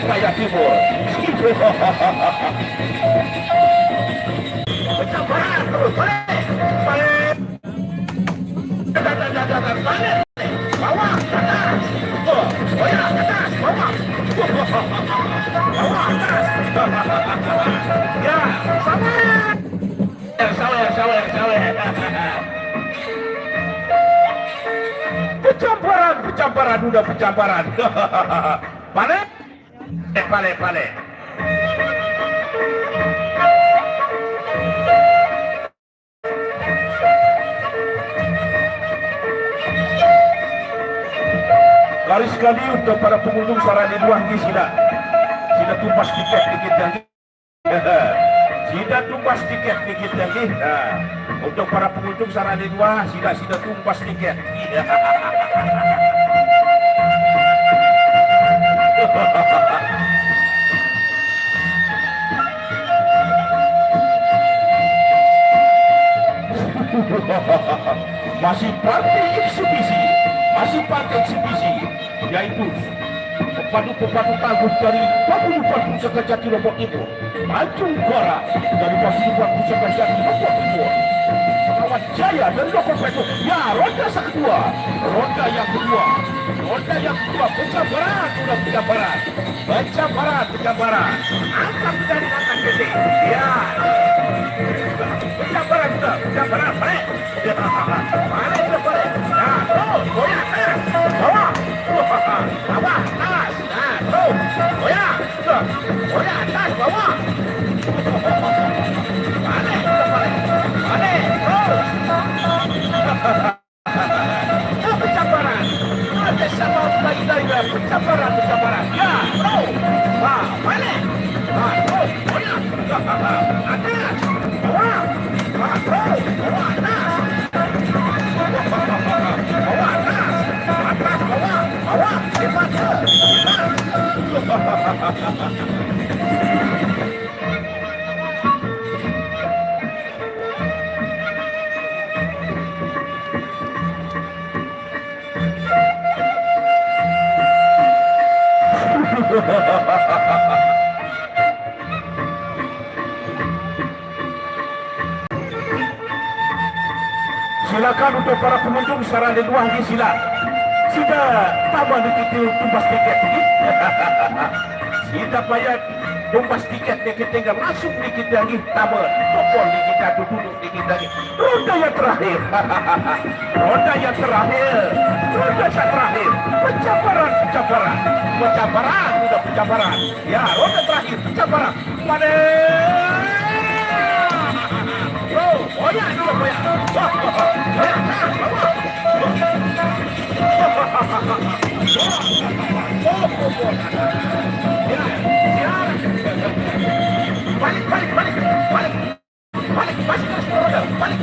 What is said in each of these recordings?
Persebaya Timur. Pecah barat terus balik. Balik. Bawah atas. Oh ya atas bawah. Bawah atas. Ya sawer. Pecamparan udah pecamparan. Balik. Balik. Kali sekali untuk para pengunjung Sarani Dua ini sudah tumpas tiket dikit lagi. Sudah tumpas tiket dikit lagi. Untuk para pengunjung Sarani Dua sudah tumpas tiket. Masih partai eksibisi, yaitu pepadu tangguh dari Paguyuban Pusaka Jati Lombok Timur, Tanjung Gora dari Paguyuban Pusaka Jati Lombok Timur, Pesawat Jaya dan Loko Peto. Ya, ronda yang kedua, pecah barat, angkat dari angkat gede. Ya, pecah barat, balik. Nah, terus, goyang atas, bawah, atas, nah, terus, goyang atas, bawah, balik, terus. Pecah barat, ada sama lagi dari pecah barat, ya, terus, balik, terus, goyang, atas, bawah, terus, bawah, atas. Bawah, hebat. Silakan untuk para pengunjung Sarani Dua ini sudah tambah dikit tumbas tiket ini. Kita bayar tumbas tiket dikit tinggal langsung dikit lagi tambah topol dikit atau duduk dikit lagi. Ronda yang terakhir. Pecamparan. Ya, ronda terakhir pecamparan. Goyang dulu, goyang. Balik, masih terus roda, balik.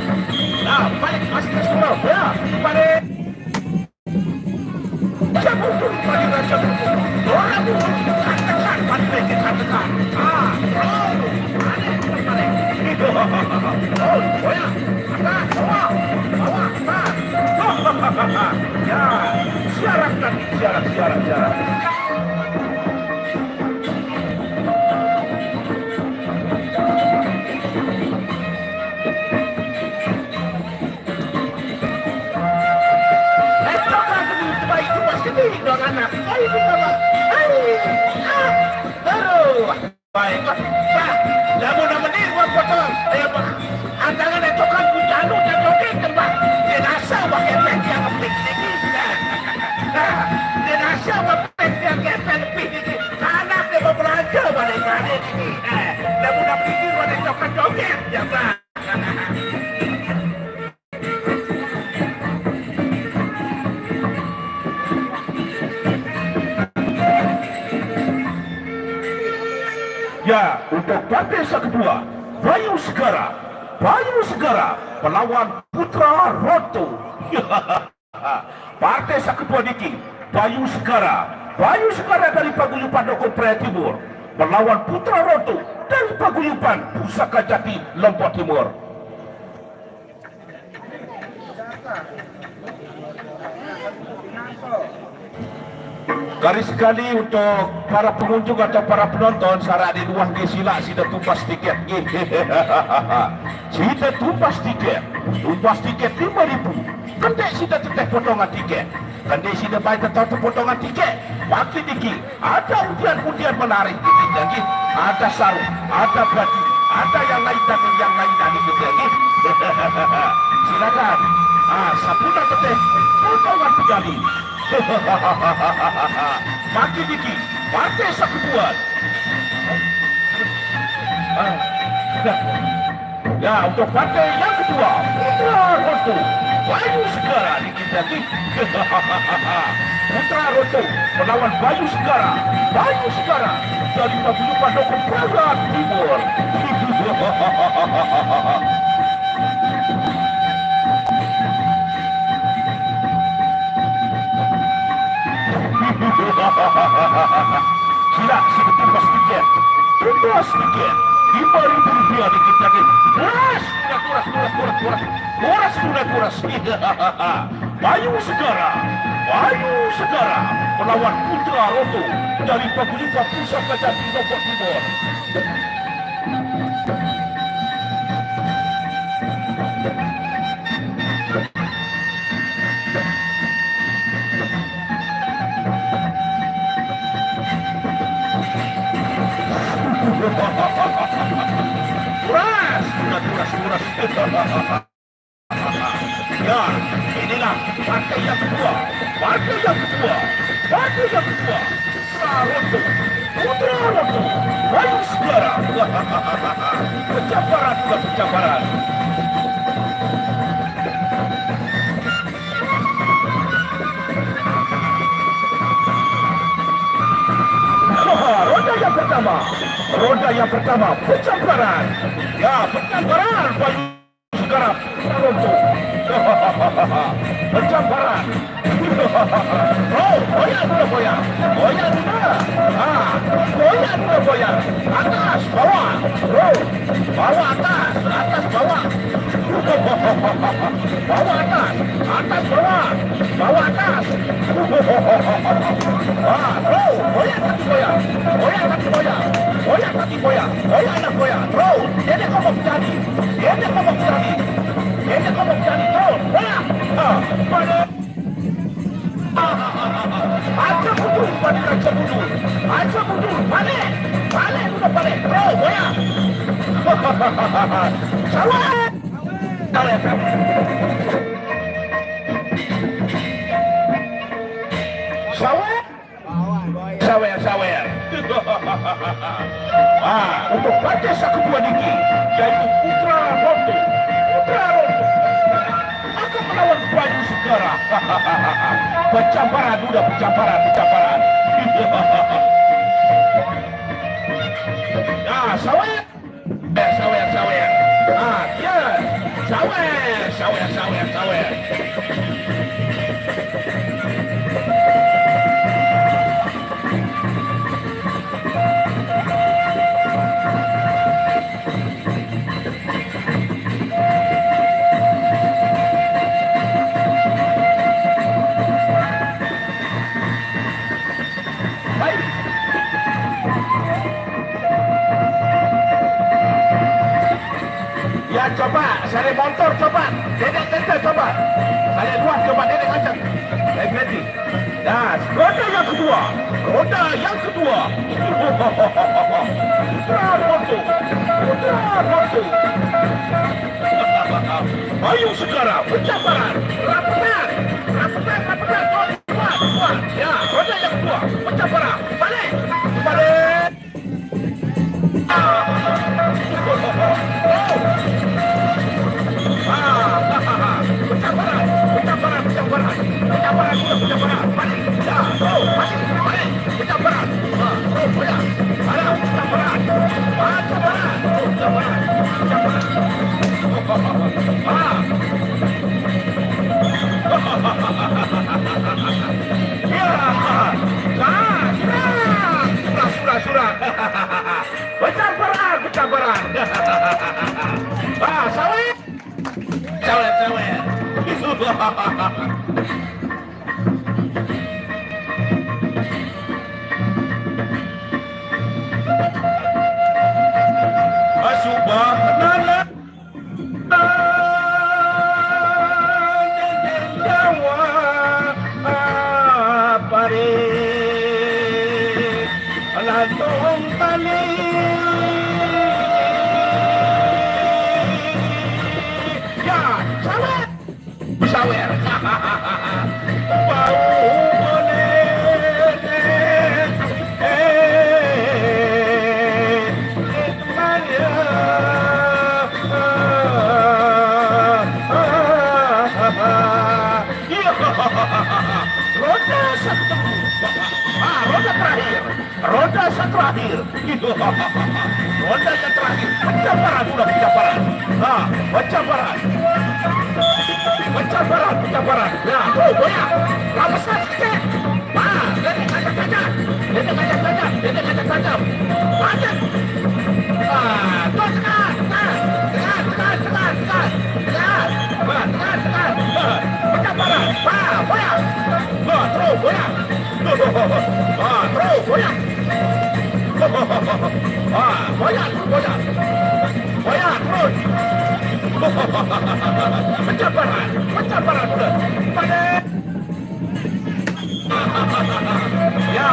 Nah, balik, masih terus roda, ya, balik. Cabut, tekan. Goyang, atas, bawah, atas. Ya, siarak nanti, siarak. Dong anak, baiklah, Pak. Namun ini buat potong. Andangan itu kan bujanu dan joget, Pak. Jenasa pakai pet yang piknik kita. Jenasa pakai pet yang piknik. Anak dia mau belanja balik-balik ini. Namun ini buat joget, ya Pak. Ya, untuk partai kedua, Bayu Segara melawan Putra Roto. Partai kedua Diki, Bayu Segara dari Paguyuban Loko Praya Timur melawan Putra Roto dari Paguyuban Pusaka Jati Lombok Timur. Garis sekali untuk para pengunjung atau para penonton sarak di luar di sila sida tumpas tiket. Sida tumpas tiket. Tumpas tiket 5.000. Kendek sida teteh potongan tiket. Kendek sida bayar tetap potongan tiket. Makin dikit. Ada undian-undian menarik gitu lagi. Ada sarung, ada baju, ada yang lain dan yang lain lagi gitu lagi. Silakan. Sapuna teteh potongan kembali. Makin dikit, partai sekuat. Ya, untuk partai yang kedua, Putra Roto, Bayu Segara dikit lagi. Putra Roto melawan Bayu Segara. Bayu Segara dari Paguyuban Dokter Praga Timur. Sila tumpas tiket. Tumpas tiket 5.000 rupiah dikit lagi. Kuras. Bayu Segara melawan Putra Roto dari Paguyuban Pusaka Jati Lombok Timur. Kuras. Ya, inilah partai yang kedua. Putra Roto, Bayu Segara. Pencaparan. Roda yang pertama, pencamparan. Ya, pencamparan Bayu Segara Roto. Pencamparan. Goyang dua. Atas, bawah. Bawah, atas, bawah. Bawah, atas, bawah. Bawah, atas. Goyang kaki goyang. Terus. Dia ngomong jadi. Terus. Goyang. Mana? Aja mundur, balik, udah balik, bro, goyang. Sawet. Untuk partai kedua Niki, yaitu Putra Roto akan melawan Bayu Segara. Pencamparan. Nah, sawet. Sawet. Ya, coba, saya motor coba, dedek tenter coba, saya luas coba, dedek macam, ready. Dan roda yang kedua, Putra Roto, Bayu Segara, pencamparan, rapetan, kuat, ya, roda yang kedua, pencamparan, balik. Surah. Bercamparan. Sawit. melantung tali ya sawer sawer bau roda satu terakhir gitu. Roda yang terakhir pencaparan sudah pencaparan pencaparan ya goyang lapas sedikit letak tajam lanjut tekan pencaparan goyang terus goyang terus goyang goyang terus pencaparan sudah pada ya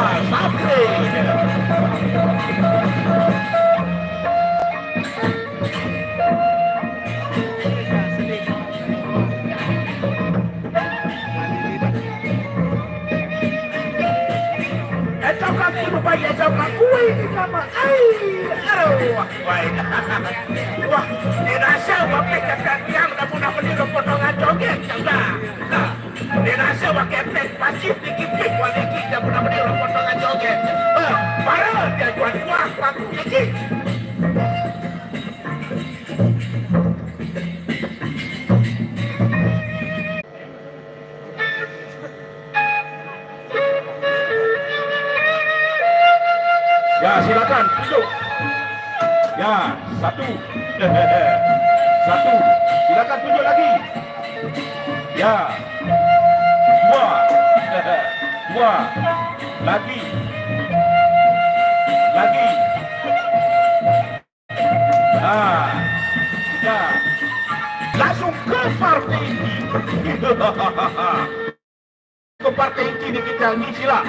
sampai rupanya sama kue ini sama wah dirasa wakai kakak yang udah meniruk potongan joget dirasa wakai pek pasif dikipik wali kita udah meniruk potongan joget parah dia jual kuah laku dikit ya silakan tunjuk ya satu silakan tunjuk lagi ya dua lagi ya langsung ke partai ini ke partai ini kita sila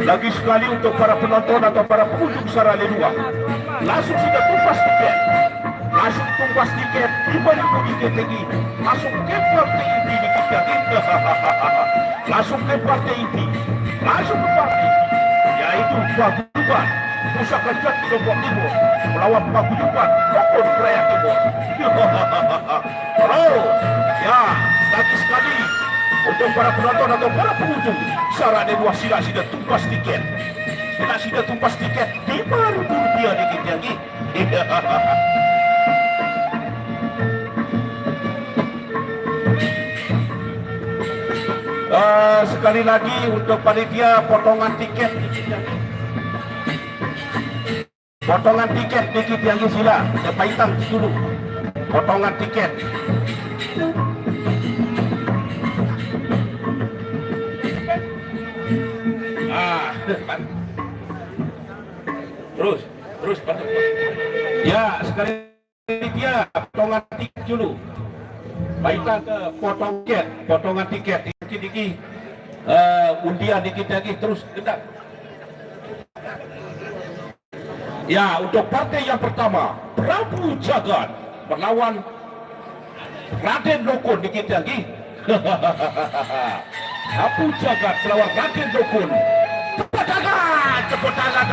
lagi sekali untuk para penonton atau para pengunjung secara leluhur langsung sudah tumpas tiket 5.000 tiket lagi langsung ke partai inti di kita langsung ke partai inti yaitu Paguyuban Pusaka Jati Lombok Timur melawan Paguyuban Rokon Raya Timur terus ya lagi sekali untuk para penonton atau para pengunjung secara leluhur sila tumpas tiket Rp5.000 dikit lagi sekali lagi untuk panitia potongan tiket dikit yang sila paitan dulu potongan tiket terus ya sekali dia potongan tiket dulu baiklah ke potongan tiket dikit undian dikit lagi terus gendak ya untuk partai yang pertama Prabu Jagat melawan Raden Lokon dikit lagi Prabu Jagat melawan Raden Lokon tepuk tangan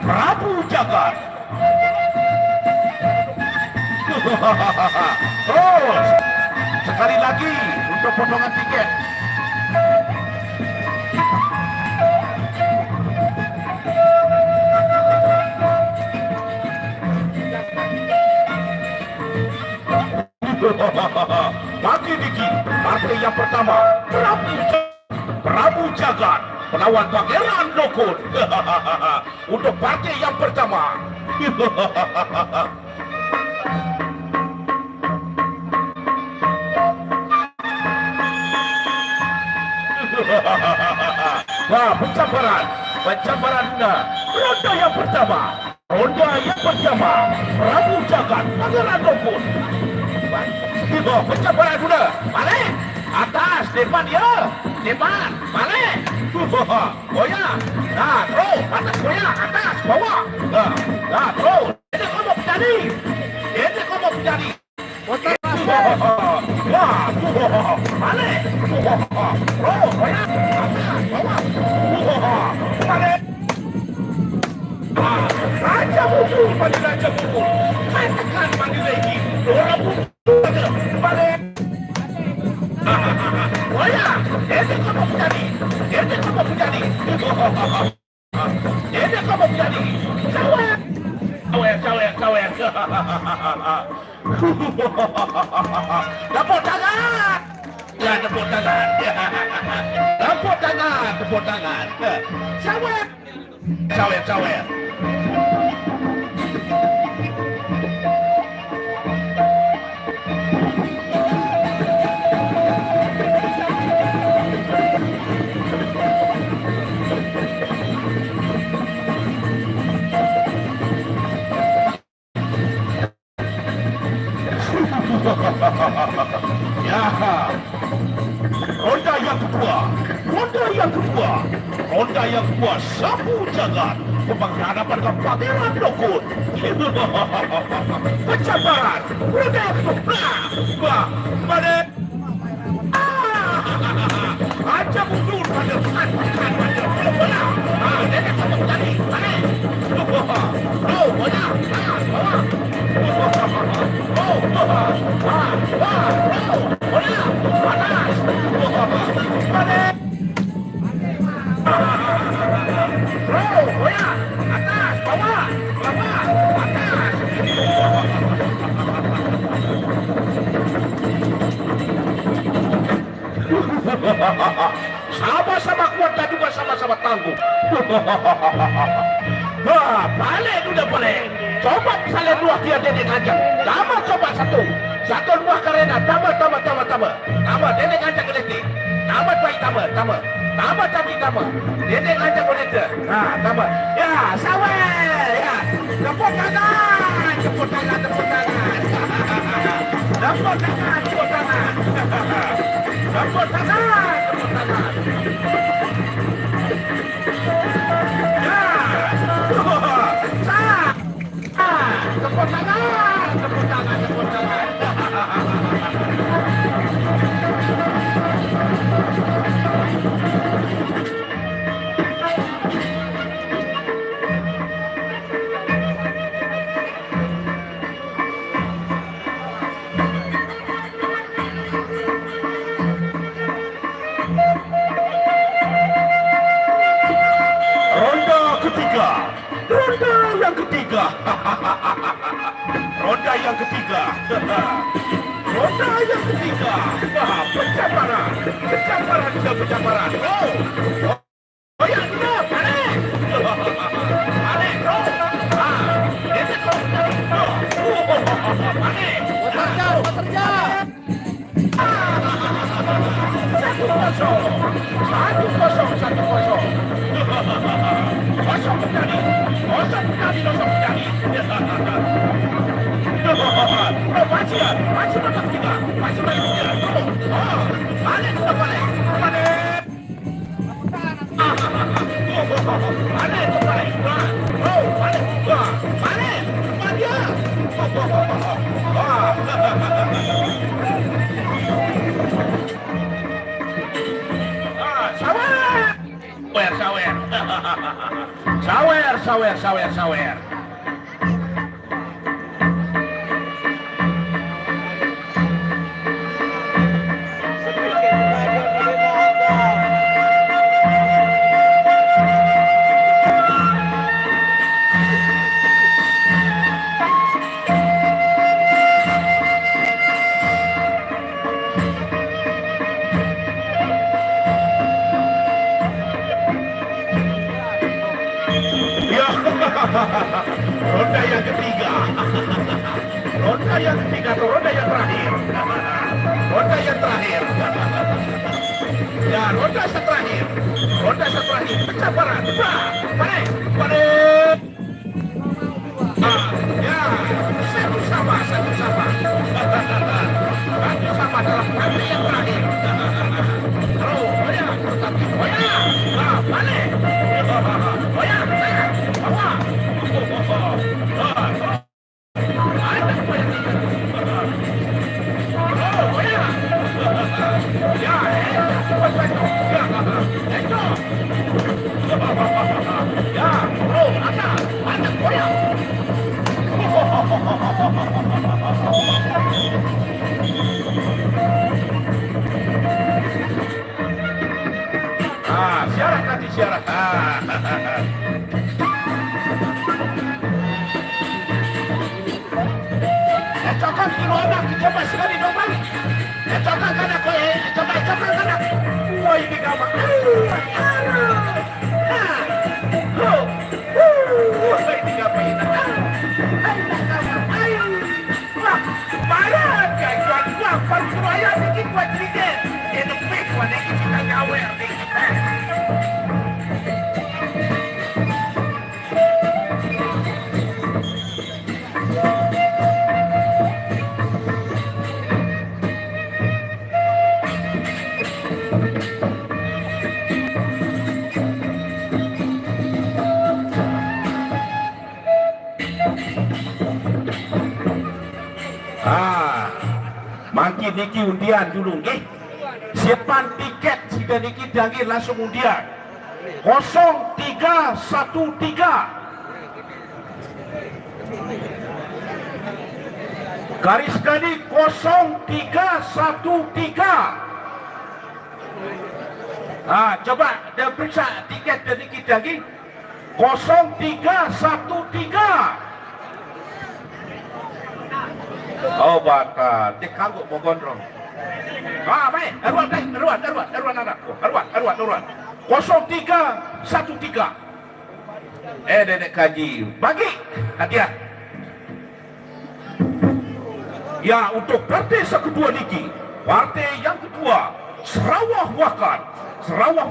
Prabu Jagat terus sekali lagi untuk potongan tiket Maki Diki partai yang pertama Prabu Jagat melawan Pangeran Lokon untuk partai yang pertama Wah, pencaparan Pencambaran ronda yang pertama. Ronda yang pertama. Prabu Jagat Pangeran Dukun. Pencambaran sudah. Balik. Atas, depan dia. Depan, balik. Goyang. Nah, terus. Atas goyang. Atas, bawah. Nah, terus. Ini kau mau menjadi. Ini kau mau menjadi. Wah, balik. Terus, goyang. Atas, bawah. Balik. Raja Bukul, pada Raja Bukul. Katakan panggil lagi. Orang Bukul. Balik. Oh ya, ini kau mau menjadi. Ini kau mau menjadi. Ini kau mau menjadi. Cawer. Tepuk tangan. Ya, tepuk tangan. Tepuk tangan, tepuk tangan. Cawer. Ya, ronda yang kedua, Sapu Jagat berhadapan dengan Pangeran Dukun. Pencambaran, ronda yang kedua, balik. Aja mundur pada bola. Dia kamu menjadi, balik. Bola, bawah. Sama-sama kuat dan juga sama-sama tangguh. Balik udah boleh. Coba misalnya dua dia Dedek Kanjeng. Tambah coba satu dua karena tambah. Tambah Dedek Kanjeng geliti. Tambah baik tambah. Tambah Dedek Kanjeng geliti. Nah, tambah. Ya, sawer. Ya. Tepuk tangan. Tepuk tangan. Tepuk tangan. Ronda yang ketiga. Pencambaran. Oh ya, sudah, balik. Balik. Ini kau balik. Bekerja. 1-0. Kosong menjadi. Masih babak tiga. Balik. Sawer. Ronda yang ketiga atau ronda yang terakhir. Ya, roda terakhir. Roda terakhir. Pecah barat. Balik. Balik. Ya, satu sama. Satu sama dalam kali yang terakhir. Terus, Boya. Tetapi Boya. Balik. Boya. Bawah. Syarat nanti syarat. Cokok kilo anak, coba sekali dong bang. Cokok kanak kowe, coba cokok kanak. Wah ini gampang. Wah ini gampang. Wah, parah kan jual buang baru Suraya bikin buat dikit. Itu pik buat dikit kita nyawer dikit. Makin niki undian dulu nggih. Siapan tiket sudah niki dangi langsung undian. 0313. Garis kali 0313. Coba dia periksa tiket dan niki dangi 0313. Oh bata, dikanggu mau gondrong. Baik, daruan anak. 0313. Dedek kaji, bagi hadiah. Ya untuk partai kedua niki, partai yang kedua Sarawak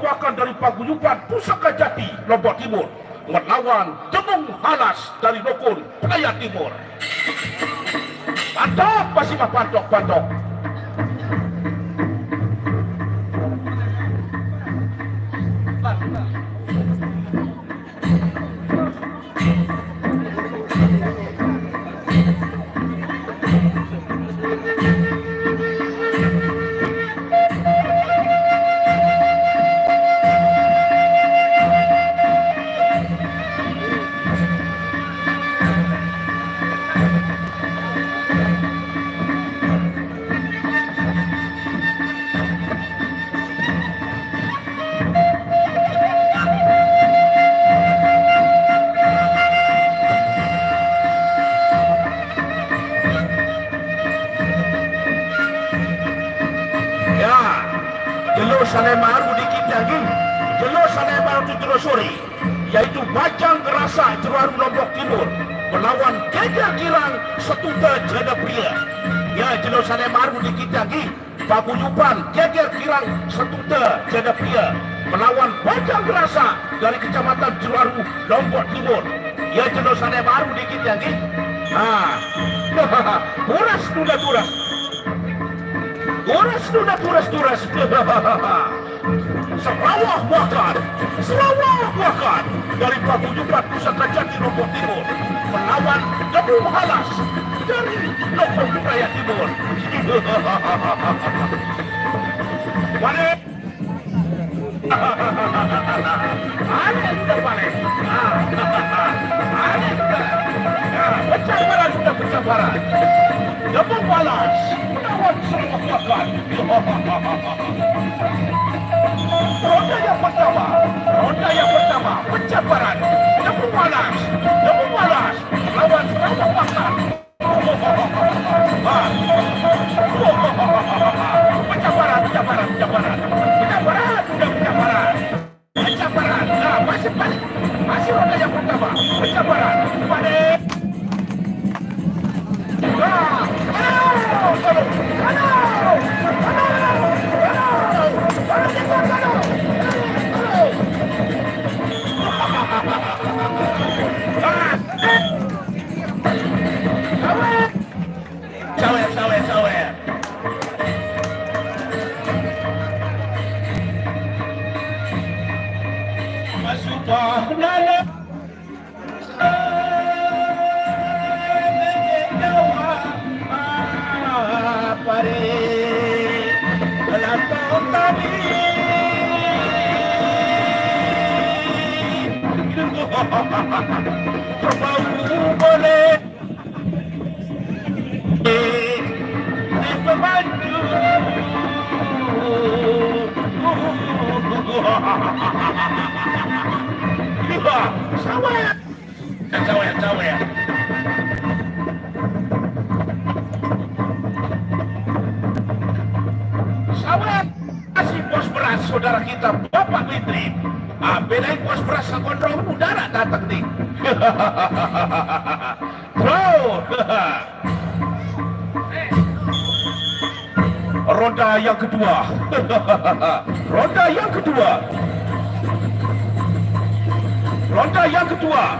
Wakan dari Paguyuban Pusaka Jati Lombok Timur melawan Temung Halas dari Lokon Praia Timur. Pantok, masih mah pantok. Salemar dikit lagi jelas Salemar itu terusuri yaitu Bajang Gerasa Jeruan Lombok Timur melawan Geger Girang Setuta Jada Pria. Ya jelas Salemar dikit lagi Paguyuban Geger Girang Setuta Jada Pria melawan Bajang Gerasa dari Kecamatan Jeruan Lombok Timur. Ya jelas Salemar dikit lagi. Turas. Sarawak Wakan dari Paguyuban Pusaka Jati Lombok Timur melawan Temung Halas dari Lokon Praia Timur. Balik. Pecah barat. Temung Halas melawan Sarawak Wakan. Ronda yang pertama pecah barat. Temung Halas lawan Sarawak Wakan. Pecah barat. Nah, masih balik. Masih ronda yang pertama pecah barat. Balik. Halo. Sawet. Sawet. Sawet. Kasih pos beras saudara kita Bapak Menteri. Bedain pos beras kontrol udara datang nih. Bro. Ronda yang kedua. Ronda yang kedua. Ronda yang kedua.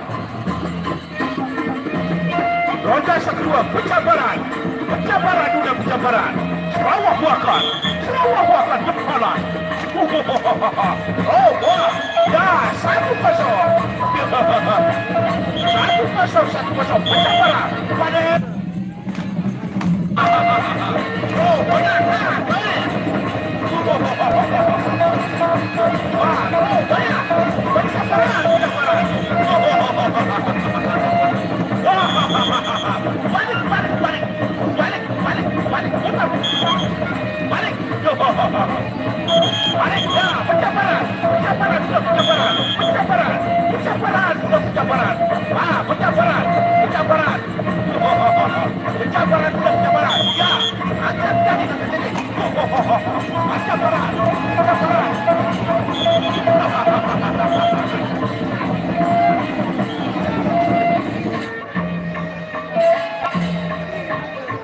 Ronda yang kedua. Pencabaran. Pencabaran udah pencabaran. Sarawak Wakar. Sarawak Wakar depalan. Oh, wah. Ya, 1-0. 1-0. Pencabaran. Pada oh, banyak.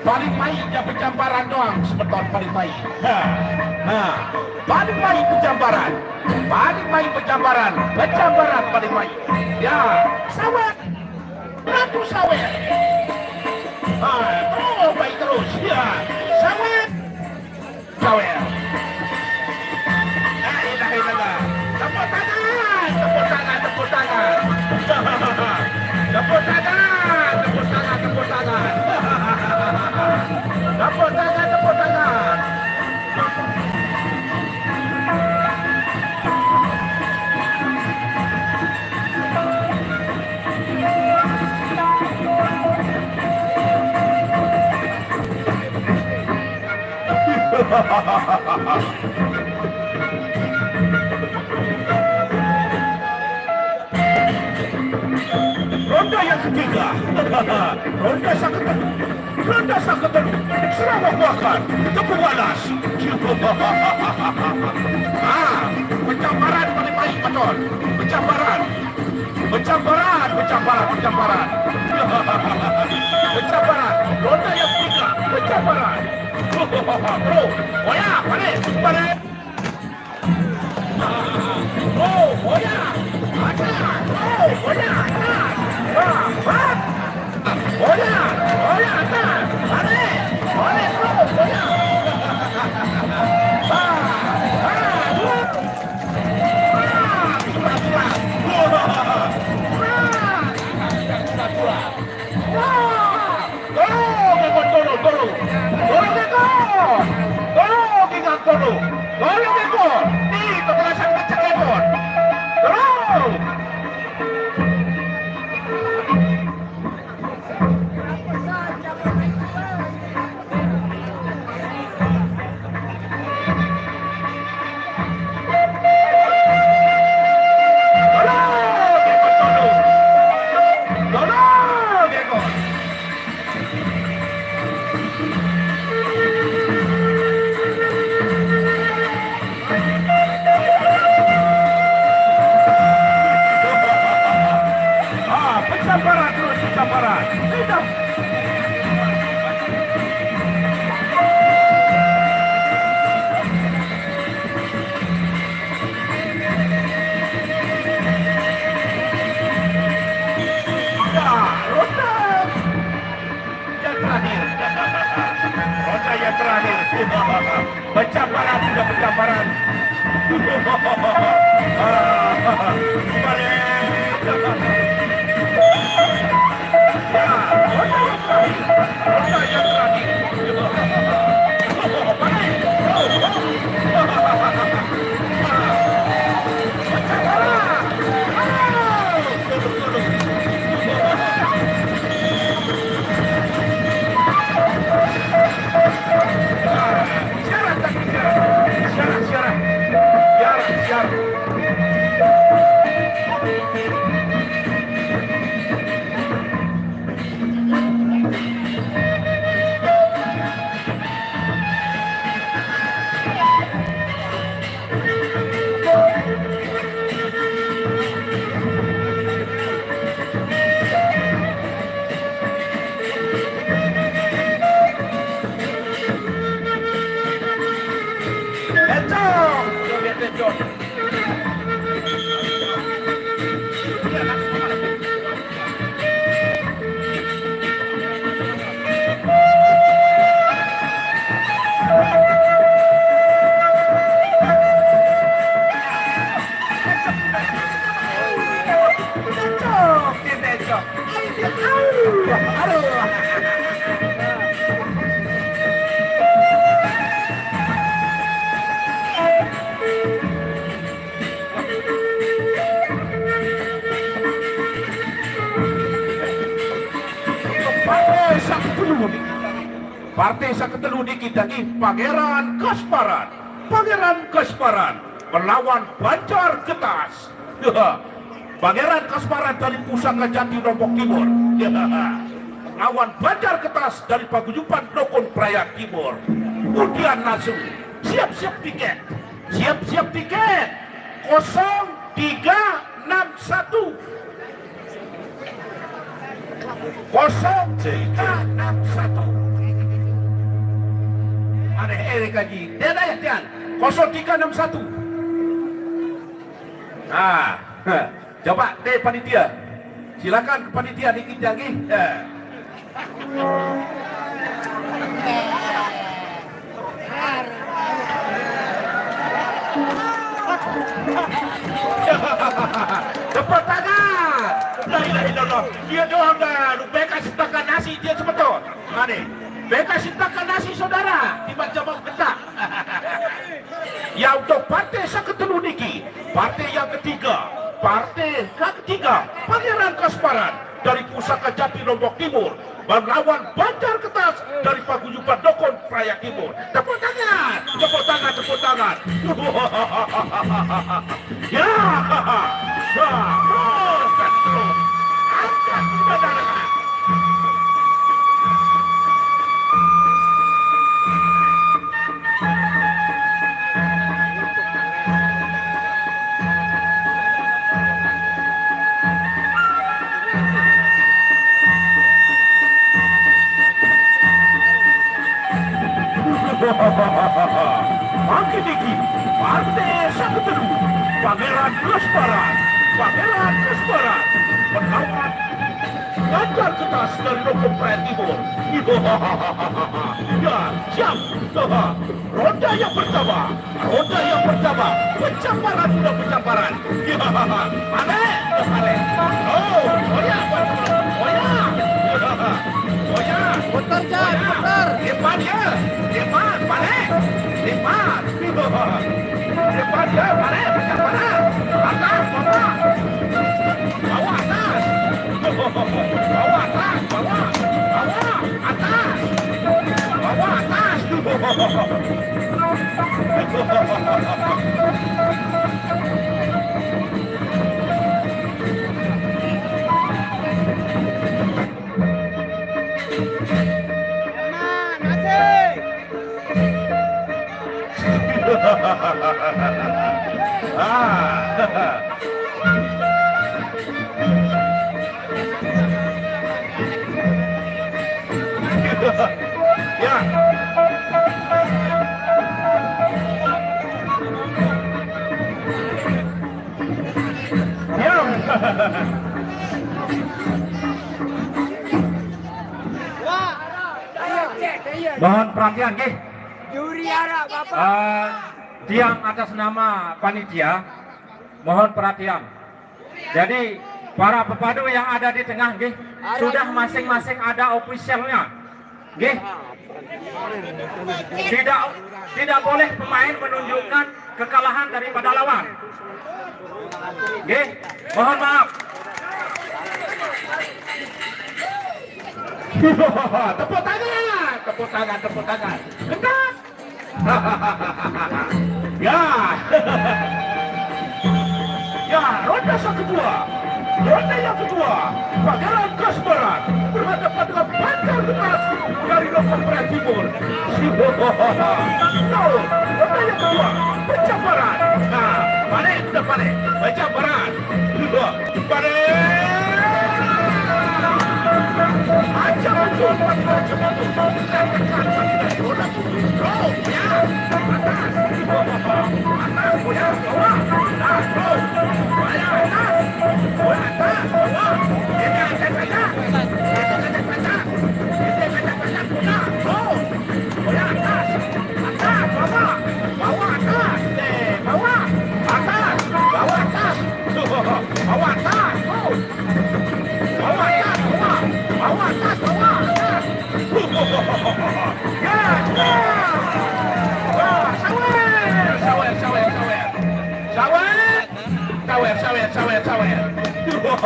Paling baiknya penjambaran doang sebetul paling baik. Paling baik penjambaran. Paling baik penjambaran. Penjambaran paling baik. Ya, Sawet. Ratu Sawet. Oh, baik terus. Ya, Sawet. Sawet. Ilah. Tepuk tangan. Tepuk tangan. Tepuk tangan. Tepuk tangan. Tepuk tangan. Tepuk tangan. Tepuk tangan, tepuk tangan. Ronda yang ketiga. Ronda sang ketemu. Ronda sang ketemu. Sarawak Wakar. Tepuk walas. Pencambaran paling baik betul. Pencambaran. Pencambaran. Ronda yang ketiga. Pencambaran. Bro. Oh ya, balik. Oh, ya. Pencambaran sudah pencambaran. Siaran. Aduh. Partai saketelu dikit lagi Pangeran Kasparan. Pangeran Kasparan melawan Banjar Getas. Pangeran Kasparan dari Pusaka Jati Lombok Timur melawan Banjar Getas dari Paguyuban Dokon Praia Timur. Kemudian langsung siap-siap tiket. Siap-siap tiket 0361 0361 ada lagi. Dia dah Tian 0361. Nah, coba deh panitia. Silakan ke panitia dikit lagi. Tepuk tangan. La ilaha illallah. Dia doang dah. Lu bekas sitakan nasi dia sebetul. Mana? Bekas sitakan nasi saudara. Tiba jabang ketak. Ya untuk partai saketelu niki. Partai yang ketiga. Partai ketiga. Pangeran Kasparan dari Pusaka Jati Lombok Timur melawan Banjar Getas dari Paguyuban Dokon Praia Timur. Tepuk tangan. Tepuk tangan. Tepuk tangan. Ya. Teruskan terus. Angkat saudara. Makin dikit, partai saketelu, Pangeran Kasparan, Pangeran Kasparan melawan Banjar Getas dari Lombok Praia Timur. Ya, siap. Ronda yang pertama, pencambaran sudah pencambaran. Ya, mana? Oh ya, oh ya. Putar Jan, putar. Depan ya, depan, balik, depan. Depan ya, balik, pencambaran. Atas, bawah. Bawah, atas. Bawah, atas, bawah. Bawah, atas. Bawah, atas. Ya. Diam. Mohon perhatian, Ki. Juri harap Bapak. Diam atas nama panitia. Mohon perhatian. Jadi para pepadu yang ada di tengah, Ki, sudah masing-masing ada ofisialnya. Ki. Tidak boleh pemain menunjukkan kekalahan daripada lawan. Ki, mohon maaf. Tepuk tangan, tepuk tangan, tepuk tangan. Genap. Ya. Ya, ronda yang kedua. Ronda yang kedua. Pangeran Kasparan berhadapan dengan Banjar Getas dari Lombok Praia Timur. Ronda yang kedua. Pencambaran. Nah, balik, sudah balik. Pencambaran. Balik. Bawah atas,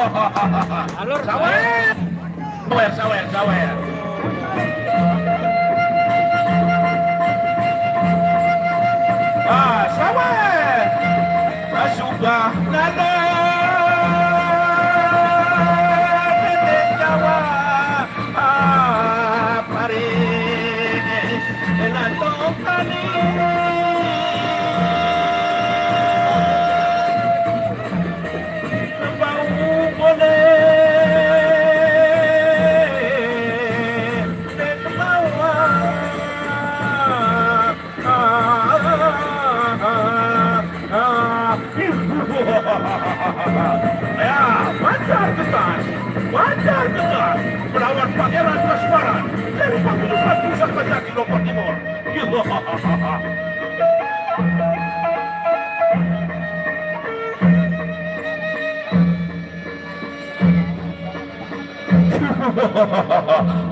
Alur Sawer. Sawer. Sawer. Sudah nana. Nenek Jawa. Pare. Enantokani. Ya, wajar getas melawan Pangeran Kasparan dari paguyuban Pusaka Jati Lombok Timur.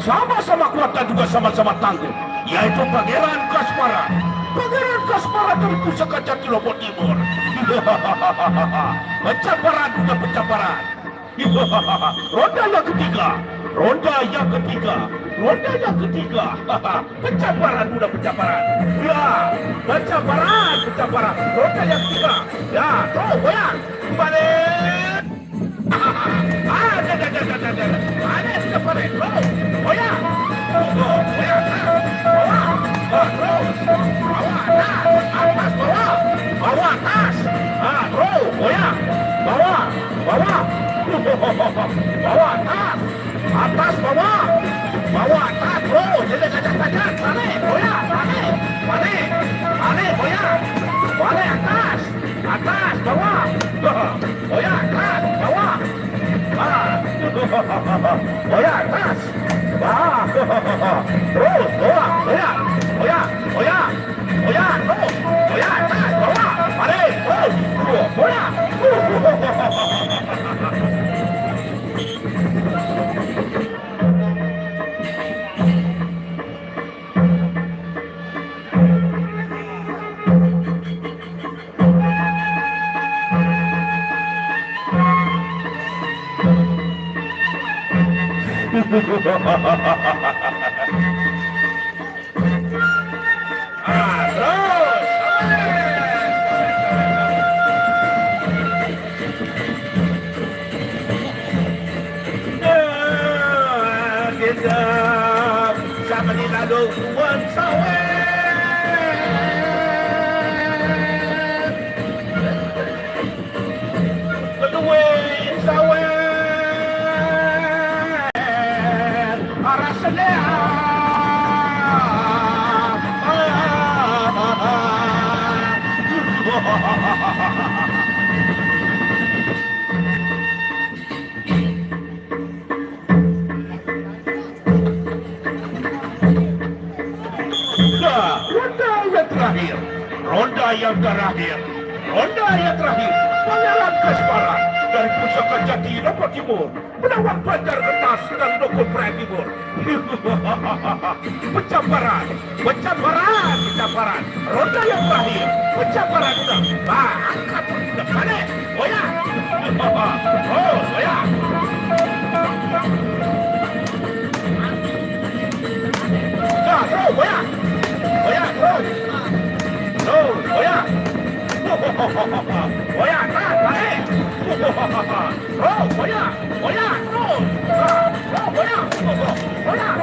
Sama-sama kuat dan juga sama-sama tangguh, yaitu Pangeran Kasparan. Pangeran Kasparan dari Pusaka Jati Lombok Timur. Pencambaran juga pencambaran. Ronda yang ketiga. Pencambaran udah pencambaran. Ya, pencambaran. Ronda yang ketiga. Ya, terus goyang. Balik. Ada. Sudah balik. Terus goyang. Goyang. Terus. Bawah atas. Terus goyang. Bawah atas, bawah atas, bro, jadi kajak, balik, goyang, balik, goyang, balik atas, bawah, goyang atas, bawah, goyang atas, terus, goyang, terus, goyang atas, bawah, balik, terus, goyang. Sama di lalu Tuan Sawer. Keduin Sawer. Arah Senea. Ronda yang terakhir. Pangeran Kasparan dari Pusaka Jati Lombok Timur melawan Banjar Getas dan Dokon Prai Timur. Pencambaran. Ronda yang terakhir. Pencambaran udah. Angkat udah balik. Goyang. Goyang. Goyang. Goyang. Goyang, balik. Goyang.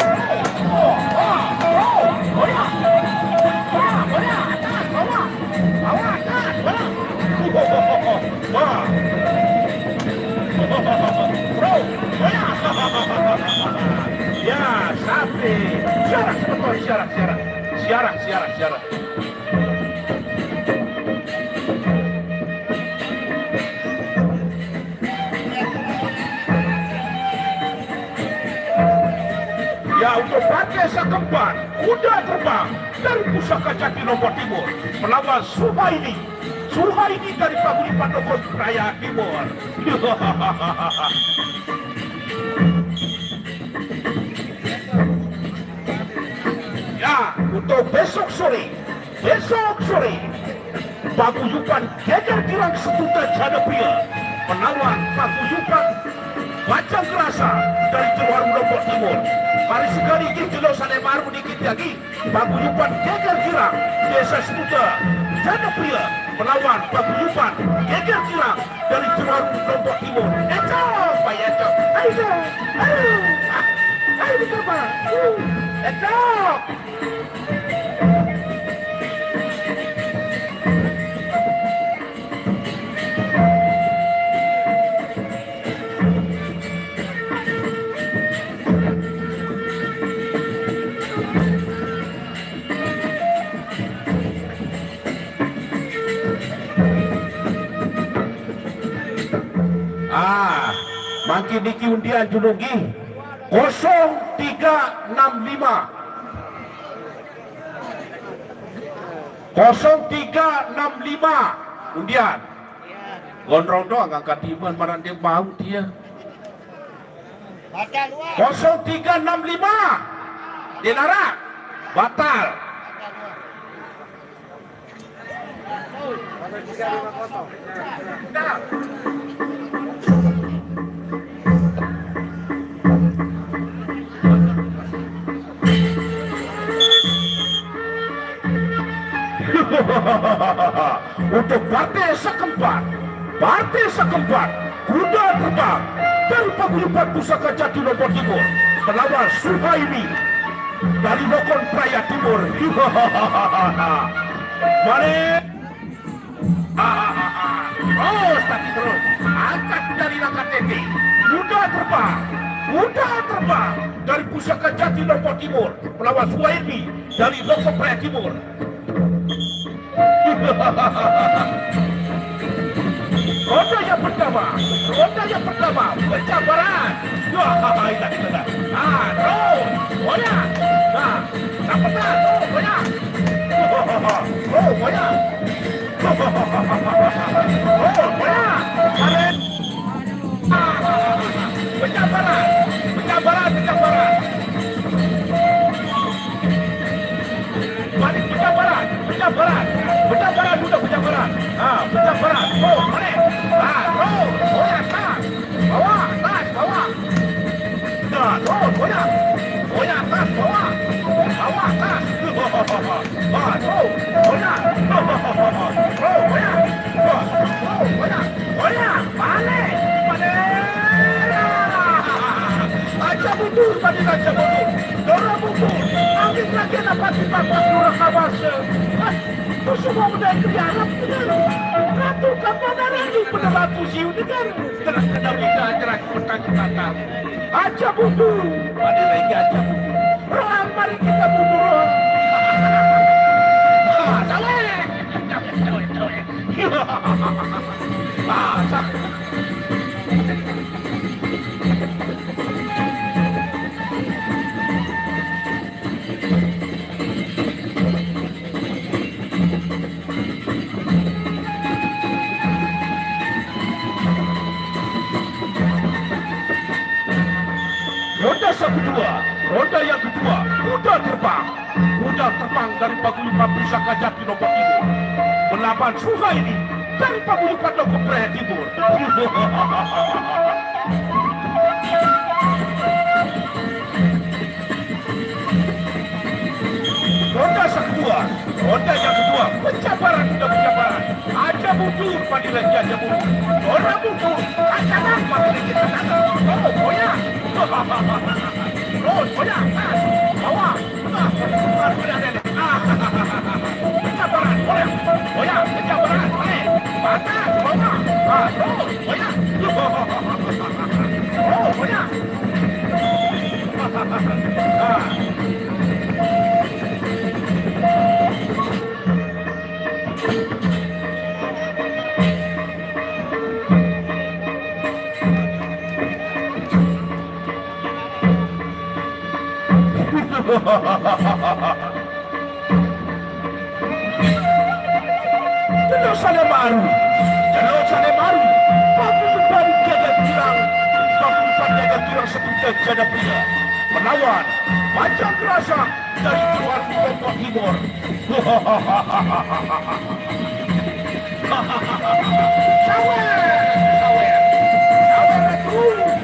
Ya, sapi. Siarak. Ya, untuk pakai sakempan, kuda terbang dari Pusaka Jati Lombok Timur melawan Suhaini dari Paguyuban Dokon Raya Timur. Ya, untuk besok sore Paguyuban Geger Girang Setuta Janepia melawan Paguyuban Macam kerasa dari Johor Lombok Timur. Hari sekali ini jelas ada baru dikit lagi. Paguyuban Geger Girang Desa Seputa Jana Pria melawan paguyuban Geger Girang dari Johor Lombok Timur. Eco, Pak Eco. Ayo, ayo, ayo bersama. Eco. Makin niki undian julungi 0365 undian gondrong doang angkat timan marang dia bau dia 0365 dilarang batal. Untuk partai sekempat kuda terbang dari paguyuban Pusaka Jati Lombok Timur melawan Suhaimi dari Lokon Praya Timur. Mari terus tapi terus angkat dari langkah TT kuda terbang dari Pusaka Jati Lombok Timur melawan Suhaimi dari Lokon Praya Timur. Ronda yang pertama, pencabaran. Terus, goyang. Sampaikan, terus goyang. Goyang. Goyang. Pencabaran. Balik pencabaran. Sudah pencabaran. Pencabaran. Oh, balik. Terus, goyang atas. Bawah. Terus, goyang atas, bawah. Atas. Terus, goyang. Goyang. Balik. Aja mundur. Dorong mundur. Angin lagi dapat dipapas lurah kawas. Semua benda kerjaan Ratu kapan ini penebatu siu dengar. Telah kedamika jerak petang kata. Aja mundur. Pada lagi aja mundur. Mari kita mundur. Saleh. Ronda yang kedua, kuda terbang dari paguyuban Pusaka Jati Lombok Timur melawan Suhaimi dari paguyuban Lokon Praya Timur. Ronda yang kedua, pencabaran. Aja mundur, padilah aja mundur. Orang mundur, kacanan padilah kita datang. Oh, goyang. Terus, goyang, atas, bawah, pencabaran, goyang, pencabaran, balik, atas, bawah, terus, goyang, goyang. Jelosannya baru. Paguyuban Geger Girang Seputa Jana Pria melawan Macam Kerasa dari Johor Lombok Timur.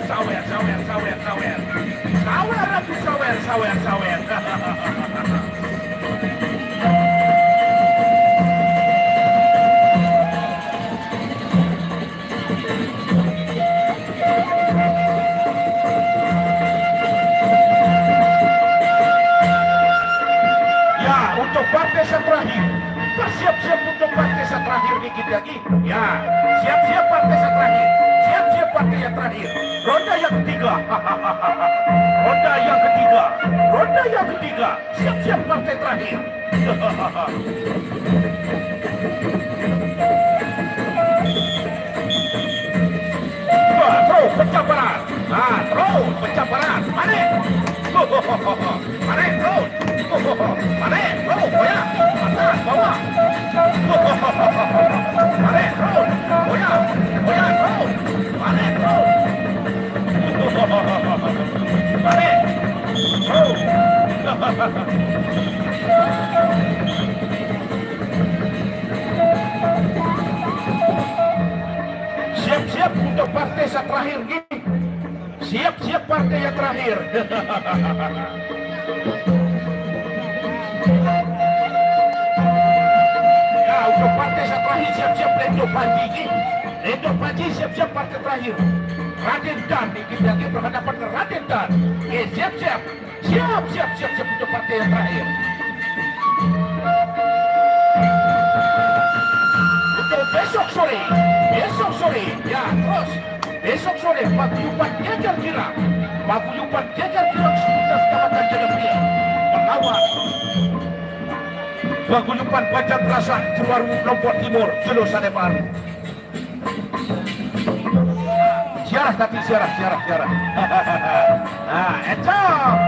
Sawer. sawer. Ya, untuk partai yang terakhir. Bersiap-siap untuk partai yang terakhir dikit lagi. Ya, siap-siap partai yang terakhir. Siap-siap partai yang terakhir. Ronda yang ketiga. Ronda yang ketiga. Ronda yang ketiga. Siap-siap partai terakhir. Terus pecah barat. Terus pecah barat. Manik. Manik terus. Manik terus. Boya. Atas bawah. Manik terus. Boya. Boya terus. Manik terus. Manik terus. Siap-siap untuk partai yang terakhir nih. Siap-siap partai yang terakhir. Ya, untuk partai yang terakhir siap-siap Lendo Panji nih. Lendo Panji siap-siap partai terakhir. Raden Dan dikit lagi berhadapan dengan Raden Dan. Siap-siap. Siap-siap untuk partai yang terakhir. Untuk besok sore, ya terus besok sore paguyuban Jajar Kira sudah Kecamatan Jadapia melawan paguyuban Bacat Rasa Cewaru Lombok Timur Jelo Sade Baru. Siarah. Encok.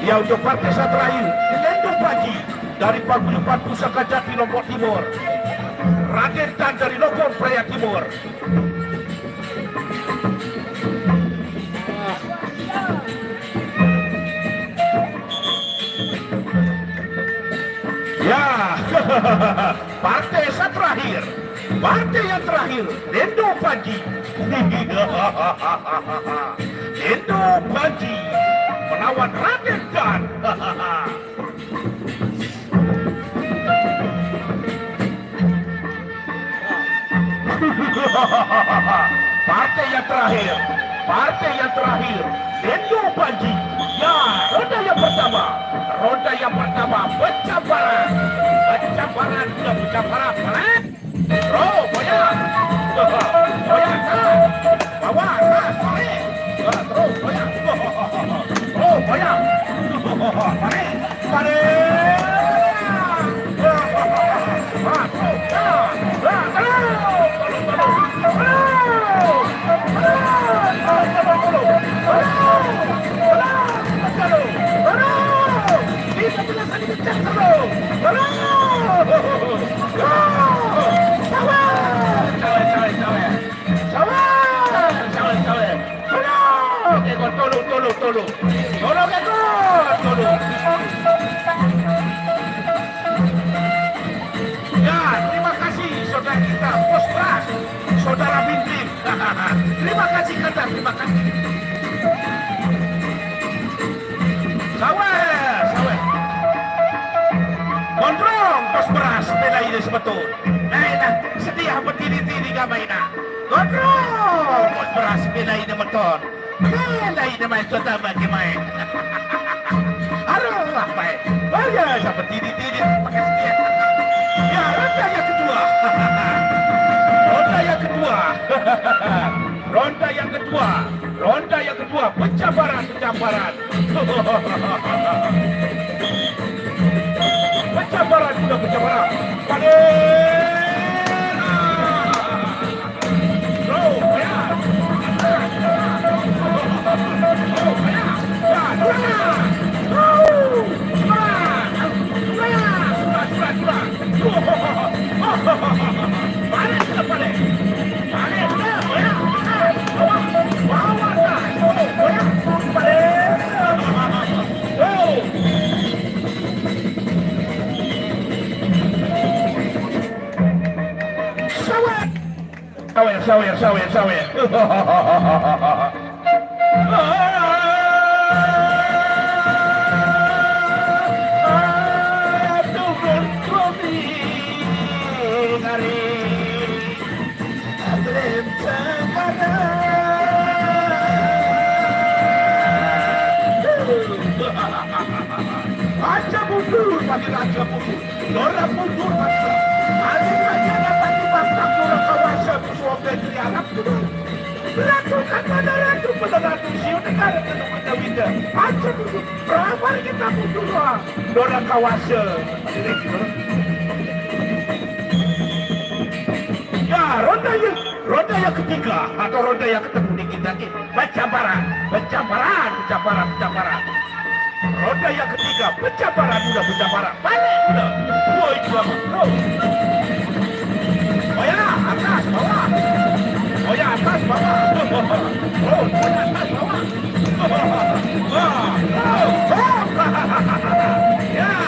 Ya, untuk partai yang terakhir Lendo Panji dari paguyuban Pusaka Jati Lombok Timur, Raden Dan dari Lombok Praya Timur. Ya, partai yang terakhir Lendo Panji. Lendo Panji melawan Raden Dan. Partai yang terakhir Lendo Panji. Ya, ronda yang pertama pecah barat sudah pecah barat. Boya bawah balik. Terus boya. Boya. Tolong. Ya, terima kasih saudara kita, Bos Pras, saudara Bintrim. Terima kasih. Sawah. Gondrong, Bos Pras, bela ini sebetul. Nah, sedia bertini-tini gamaina. Gondrong, Bos Pras, bela ini betul. Bela ini main kota bagi main. Aduh, apa ya? Banyak sampai tini-tini pakai sedia. Ya, ronda yang kedua. Ronda yang kedua. Pecah barat. Pecah barat. Sudah. sawer. Turun trofi ngari atlet sekada. Aja mundur pagi raja mundur, Lora mundur pagi. Alim raja dapat dibantah Lora kawasan suami diarap dulu. Ratu mana ratu pada ratu siu negara ketemu Dawida. Aja mundur, berapa kita mundur lah. Lora kawasan. Ya ronda yang ketiga atau ronda yang ketemu di kita ini pencabaran. Roda yang ketiga, pencabaran. Balik udah. Woi, selamat. Oh ya, atas, bawah. Oh ya, atas, bawah. Oh, ya, atas, bawah. Ya.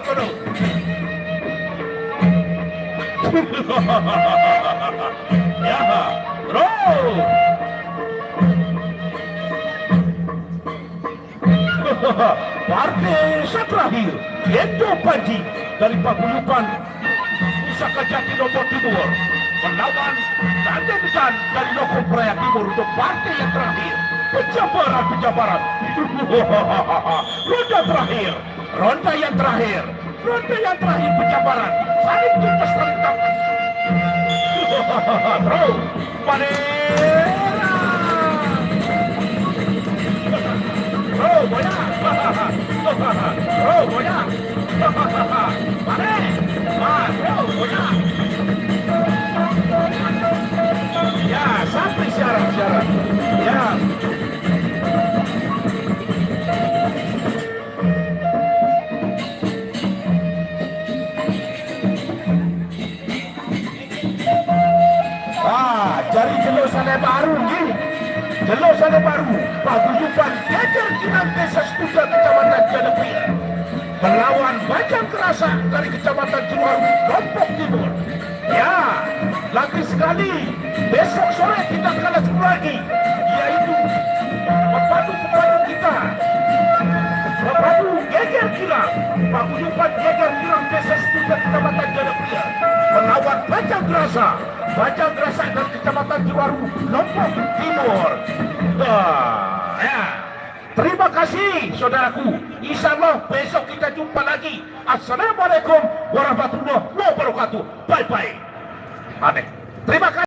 Tolong. Ya, terus. Partai terakhir, Endo Panji dari paguyuban Pusaka Jati Lombok Timur melawan Tandensan dari Lombok Praya Timur untuk partai yang terakhir, penjabaran. Ronda yang terakhir penjabaran. Saling tuntas. Terus, Panera. Boya. Boya. Ya, sampai syarat. Ya. Dari jelosannya baru paguyuban Geger Kinang Desa Setuja Kecamatan Janepia melawan Bajang Kerasa dari Kecamatan Ciwaru Lombok Timur. Ya, lagi sekali besok sore kita akan lagi, yaitu pepadu kita pepadu Geger Kinang, paguyuban Geger Kinang Desa Setuja Kecamatan Janepia melawan Bajang Kerasa dari Kecamatan Ciwaru Lombok Timur. Ya. Terima kasih saudaraku. Insyaallah besok kita jumpa lagi. Assalamualaikum warahmatullahi wabarakatuh. Bye. Terima kasih.